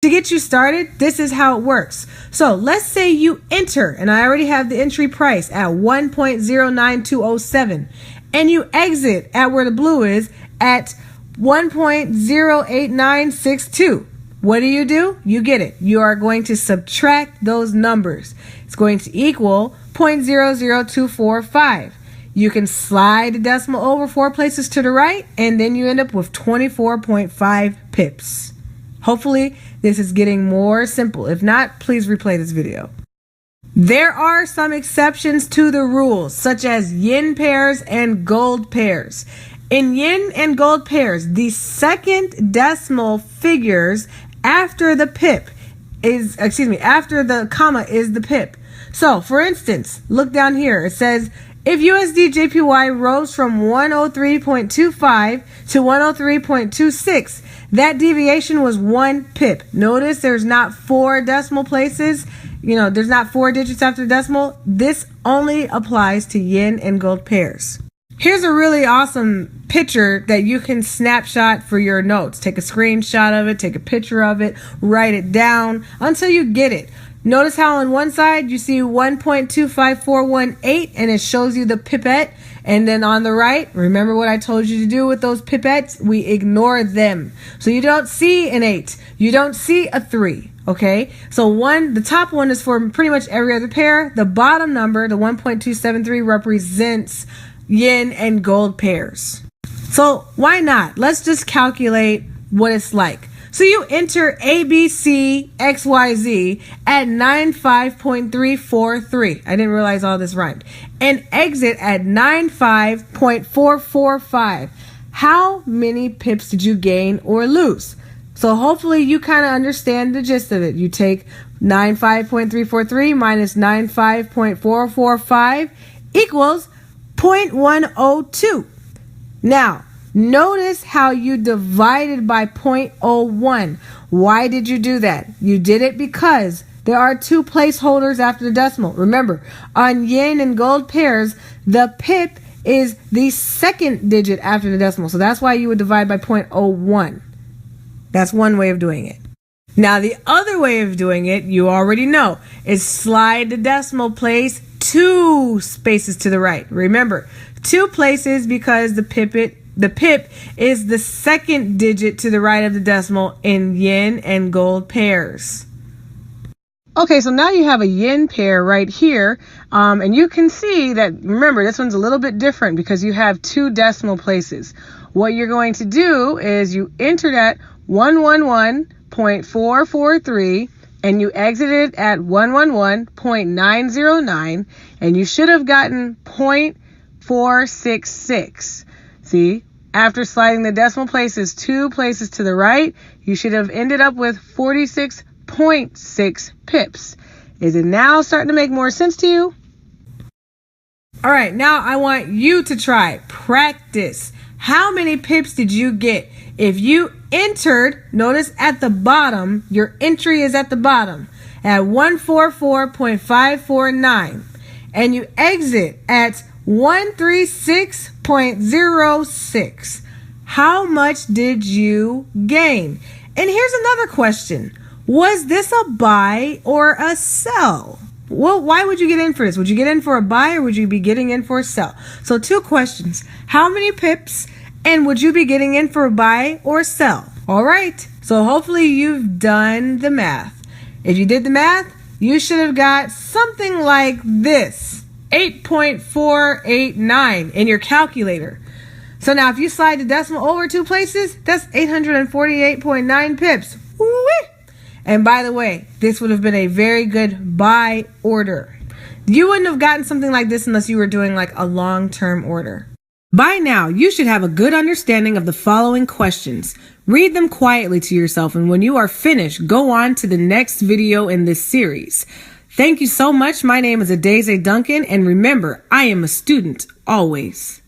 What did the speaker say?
To get you started, this is how it works. So let's say you enter, and I already have the entry price at 1.09207, and you exit at where the blue is at 1.08962. What do? You get it. You are going to subtract those numbers. It's going to equal 0.00245. You can slide the decimal over 4 places to the right, and then you end up with 24.5 pips. Hopefully, this is getting more simple. If not, please replay this video. There are some exceptions to the rules, such as yin pairs and gold pairs. In yin and gold pairs, the second decimal figures after the comma is the pip. So, for instance, look down here. It says, if USD JPY rose from 103.25 to 103.26, that deviation was 1 pip. Notice there's not 4 decimal places. There's not 4 digits after the decimal. This only applies to yin and gold pairs. Here's a really awesome picture that you can snapshot for your notes. Take a screenshot of it, take a picture of it, write it down until you get it. Notice how on one side you see 1.25418 and it shows you the pipette. And then on the right, remember what I told you to do with those pipettes? We ignore them. So you don't see an 8. You don't see a 3. Okay? So the top one is for pretty much every other pair. The bottom number, the 1.273, represents yin and gold pairs. So why not? Let's just calculate what it's like. So you enter ABCXYZ at 95.343. I didn't realize all this rhymed. And exit at 95.445. How many pips did you gain or lose? So hopefully you kind of understand the gist of it. You take 95.343 minus 95.445 equals 0.102. Now, notice how you divided by 0.01. Why did you do that? You did it because there are 2 placeholders after the decimal. Remember, on yin and gold pairs, the pip is the second digit after the decimal. So that's why you would divide by 0.01. That's one way of doing it. Now, the other way of doing it, you already know, is slide the decimal place 2 spaces to the right. Remember, 2 places because the pip is the second digit to the right of the decimal in yin and gold pairs. Okay, so now you have a yin pair right here, and you can see that, remember, this one's a little bit different because you have 2 decimal places. What you're going to do is you enter that 111.443 and you exited at 111.909, and you should have gotten 0.466. See, after sliding the decimal places 2 places to the right, you should have ended up with 46.6 pips. Is it now starting to make more sense to you? All right, now I want you to try. Practice. How many pips did you get? If you entered, notice at the bottom, your entry is at the bottom at 144.549, and you exit at 136.06. How much did you gain? And here's another question. Was this a buy or a sell? Well, why would you get in for this? Would you get in for a buy or would you be getting in for a sell? So 2 questions. How many pips? And would you be getting in for a buy or a sell? All right. So hopefully you've done the math. If you did the math, you should have got something like this. 8.489 in your calculator. So now if you slide the decimal over 2 places, that's 848.9 pips. Woo-wee. And by the way, this would have been a very good buy order. You wouldn't have gotten something like this unless you were doing like a long-term order. By now, you should have a good understanding of the following questions. Read them quietly to yourself, and when you are finished, go on to the next video in this series. Thank you so much. My name is Adeze Duncan, and remember, I am a student always.